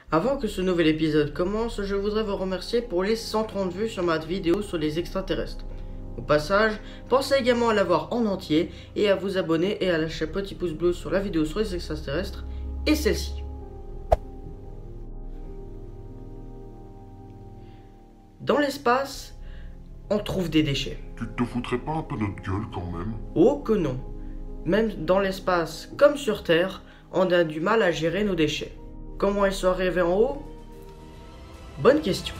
Avant que ce nouvel épisode commence, je voudrais vous remercier pour les 130 vues sur ma vidéo sur les extraterrestres. Au passage, pensez également à la voir en entier et à vous abonner et à lâcher un petit pouce bleu sur la vidéo sur les extraterrestres et celle-ci. Dans l'espace, on trouve des déchets. Tu te foutrais pas un peu notre gueule quand même? Oh que non. Même dans l'espace comme sur Terre, on a du mal à gérer nos déchets. Comment ils sont arrivés en haut? Bonne question.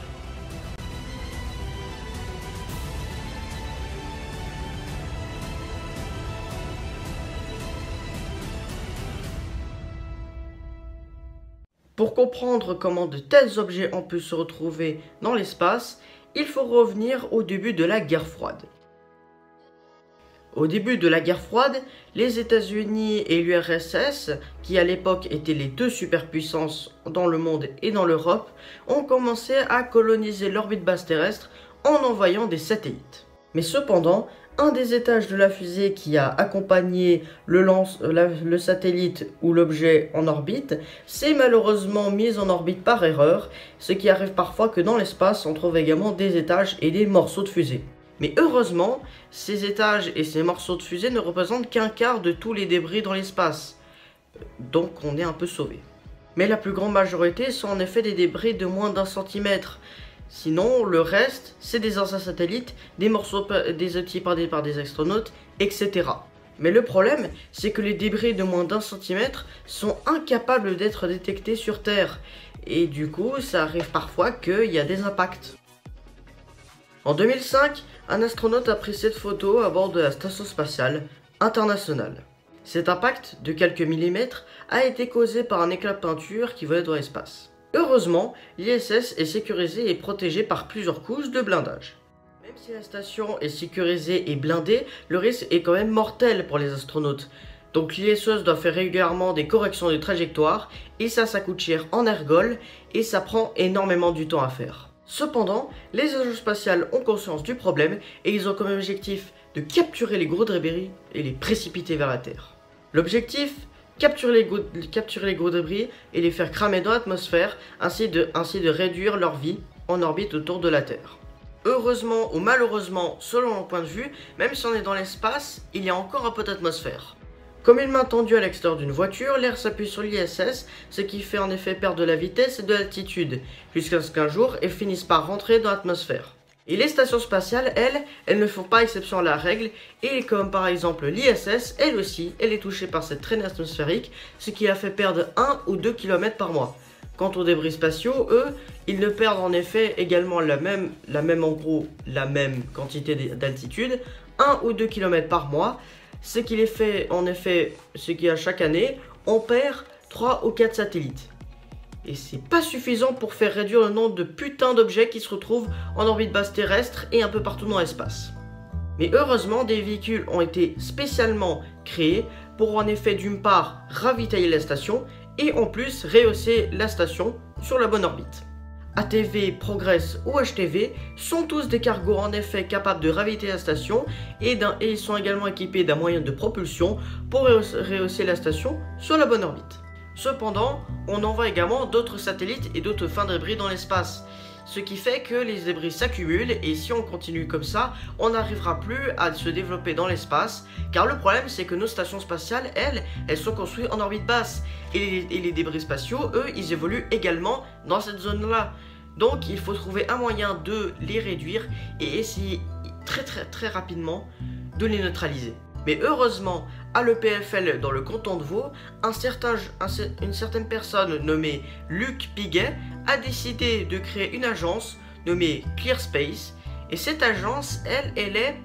Pour comprendre comment de tels objets ont pu se retrouver dans l'espace, il faut revenir au début de la guerre froide. Au début de la guerre froide, les États-Unis et l'URSS, qui à l'époque étaient les deux superpuissances dans le monde et dans l'Europe, ont commencé à coloniser l'orbite basse terrestre en envoyant des satellites. Mais cependant, un des étages de la fusée qui a accompagné le satellite ou l'objet en orbite s'est malheureusement mis en orbite par erreur, ce qui arrive parfois que dans l'espace on trouve également des étages et des morceaux de fusée. Mais heureusement, ces étages et ces morceaux de fusée ne représentent qu'un quart de tous les débris dans l'espace. Donc on est un peu sauvé. Mais la plus grande majorité sont en effet des débris de moins d'1 cm. Sinon, le reste, c'est des anciens satellites, des morceaux des outils par des astronautes, etc. Mais le problème, c'est que les débris de moins d'1 cm sont incapables d'être détectés sur Terre. Et du coup, ça arrive parfois qu'il y a des impacts. En 2005, un astronaute a pris cette photo à bord de la Station Spatiale Internationale. Cet impact, de quelques millimètres, a été causé par un éclat de peinture qui volait dans l'espace. Heureusement, l'ISS est sécurisée et protégée par plusieurs couches de blindage. Même si la station est sécurisée et blindée, le risque est quand même mortel pour les astronautes. Donc l'ISS doit faire régulièrement des corrections de trajectoire, et ça coûte cher en ergol, et ça prend énormément du temps à faire. Cependant, les agences spatiales ont conscience du problème et ils ont comme objectif de capturer les gros débris et les précipiter vers la Terre. L'objectif, capturer les gros débris et les faire cramer dans l'atmosphère, ainsi de réduire leur vie en orbite autour de la Terre. Heureusement ou malheureusement, selon mon point de vue, même si on est dans l'espace, il y a encore un peu d'atmosphère. Comme une main tendue à l'extérieur d'une voiture, l'air s'appuie sur l'ISS, ce qui fait en effet perdre de la vitesse et de l'altitude, jusqu'à ce qu'un jour, elles finissent par rentrer dans l'atmosphère. Et les stations spatiales, elles ne font pas exception à la règle, et comme par exemple l'ISS, elle aussi, elle est touchée par cette traînée atmosphérique, ce qui a fait perdre 1 ou 2 km par mois. Quant aux débris spatiaux, eux, ils ne perdent en effet également la même quantité d'altitude, 1 ou 2 km par mois, ce qui à chaque année, on perd 3 ou 4 satellites. Et c'est pas suffisant pour faire réduire le nombre de putains d'objets qui se retrouvent en orbite basse terrestre et un peu partout dans l'espace. Mais heureusement, des véhicules ont été spécialement créés pour en effet d'une part ravitailler la station et en plus rehausser la station sur la bonne orbite. ATV, Progress ou HTV sont tous des cargos en effet capables de ravitailler la station et ils sont également équipés d'un moyen de propulsion pour rehausser la station sur la bonne orbite. Cependant, on envoie également d'autres satellites et d'autres fins de débris dans l'espace, ce qui fait que les débris s'accumulent et si on continue comme ça, on n'arrivera plus à se développer dans l'espace, car le problème c'est que nos stations spatiales, elles sont construites en orbite basse et les débris spatiaux, eux, ils évoluent également dans cette zone-là. Donc il faut trouver un moyen de les réduire et essayer très rapidement de les neutraliser. Mais heureusement, à l'EPFL dans le canton de Vaud, une certaine personne nommée Luc Piguet a décidé de créer une agence nommée ClearSpace. Et cette agence, elle est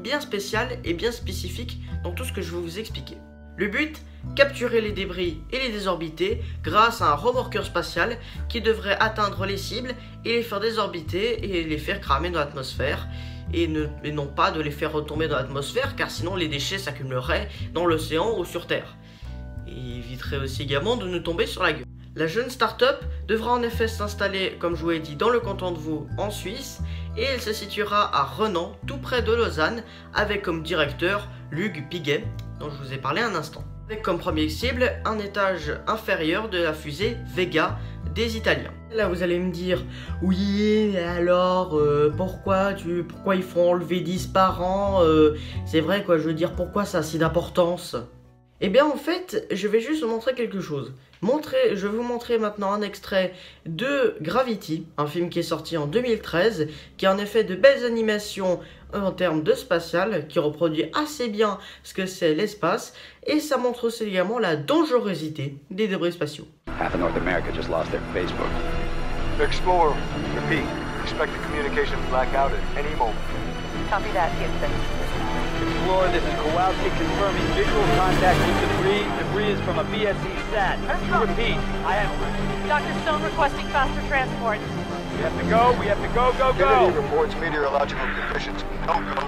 bien spéciale et bien spécifique dans tout ce que je vais vous expliquer. Le but, capturer les débris et les désorbiter grâce à un remorqueur spatial qui devrait atteindre les cibles et les faire désorbiter et les faire cramer dans l'atmosphère. Et non pas de les faire retomber dans l'atmosphère, car sinon les déchets s'accumuleraient dans l'océan ou sur Terre. Et éviterait aussi également de nous tomber sur la gueule. La jeune start-up devra en effet s'installer, comme je vous l'ai dit, dans le canton de Vaud, en Suisse, et elle se situera à Renan, tout près de Lausanne, avec comme directeur Luc Piguet, dont je vous ai parlé un instant. Avec comme première cible un étage inférieur de la fusée Vega des Italiens. Là vous allez me dire, oui alors pourquoi ils font enlever 10 par an, c'est vrai quoi, je veux dire pourquoi ça a si d'importance? Eh bien en fait je vais juste vous montrer quelque chose. Je vais vous montrer maintenant un extrait de Gravity, un film qui est sorti en 2013, qui a en effet de belles animations en termes de spatial, qui reproduit assez bien ce que c'est l'espace, et ça montre aussi également la dangerosité des débris spatiaux. Half of North America just lost their Facebook. Explorer, repeat. Expect a communication blackout at any moment. Copy that, Houston. Explorer, this is Kowalski confirming visual contact with debris. Debris is from a BSE sat. Repeat, I am... Dr. Stone requesting faster transport. We have to go, go. Unity reports meteorological conditions. Don't go.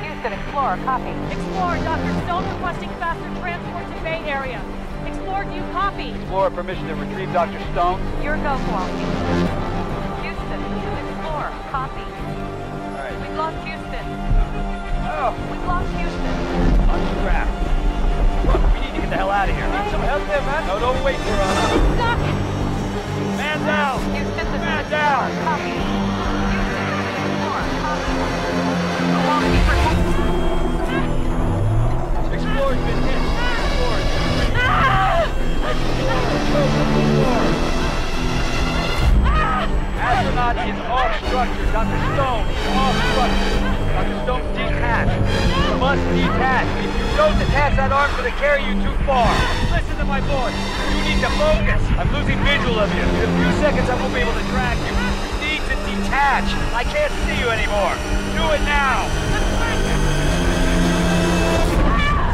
Houston, Explorer, copy. Explorer, Dr. Stone requesting faster transport to Bay Area. Explorer, do you copy? Explorer, permission to retrieve Dr. Stone. Your go, Kowalski. Houston, this is Explorer, copy. All right. We've lost Houston. Oh, We've lost Houston. unstrap. Look, we need to get the hell out of here. Need some help there, man? No, don't wait for us. Doc! Man down! Houston, this is Man Explorer, down! copy. Houston, this is Explorer, copy. Kowalski, protect. Explorer's been hit. Explorer's been hit. Explorer. Astronaut is off structure. Dr. Stone is off structure. Dr. Stone, detach. You must detach. If you don't detach, that arm's gonna carry you too far. Listen to my voice. You need to focus. I'm losing visual of you. In a few seconds, I won't be able to track you. You need to detach. I can't see you anymore. Do it now.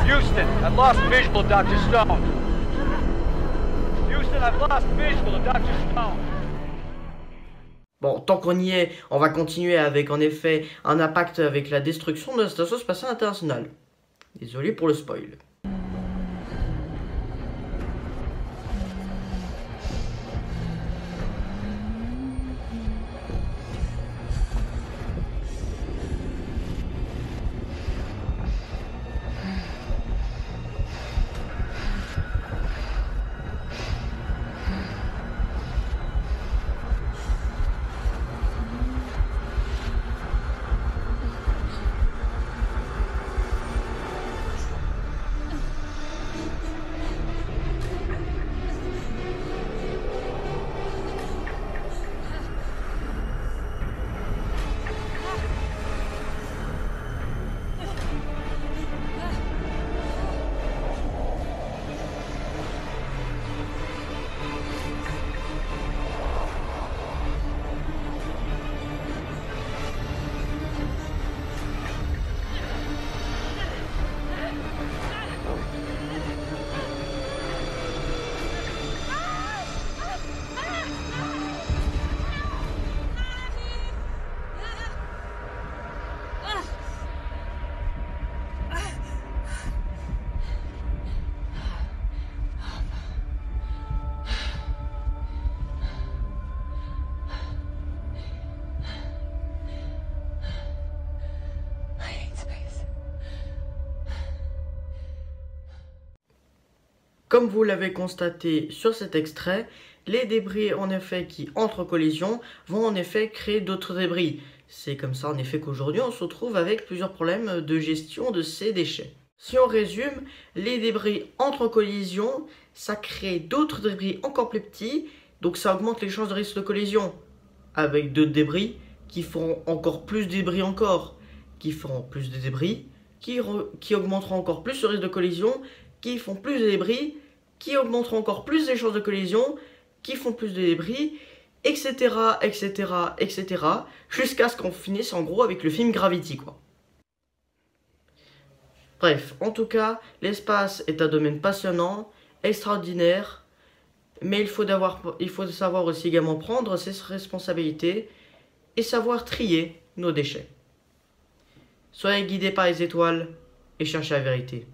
Houston, I've lost visual of Dr. Stone. Houston, I've lost visual of Dr. Stone. Bon, tant qu'on y est, on va continuer avec en effet un impact avec la destruction de la Station Spatiale Internationale. Désolé pour le spoil. Comme vous l'avez constaté sur cet extrait, les débris en effet qui entrent en collision vont en effet créer d'autres débris. C'est comme ça en effet qu'aujourd'hui on se retrouve avec plusieurs problèmes de gestion de ces déchets. Si on résume, les débris entrent en collision, ça crée d'autres débris encore plus petits, donc ça augmente les chances de risque de collision avec d'autres débris qui feront encore plus de débris encore, qui feront plus de débris, qui augmenteront encore plus le risque de collision, qui font plus de débris, qui augmenteront encore plus les chances de collision, qui font plus de débris, etc., etc., etc., jusqu'à ce qu'on finisse en gros avec le film Gravity, quoi. Bref, en tout cas, l'espace est un domaine passionnant, extraordinaire, mais il faut savoir aussi également prendre ses responsabilités et savoir trier nos déchets. Soyez guidés par les étoiles et cherchez la vérité.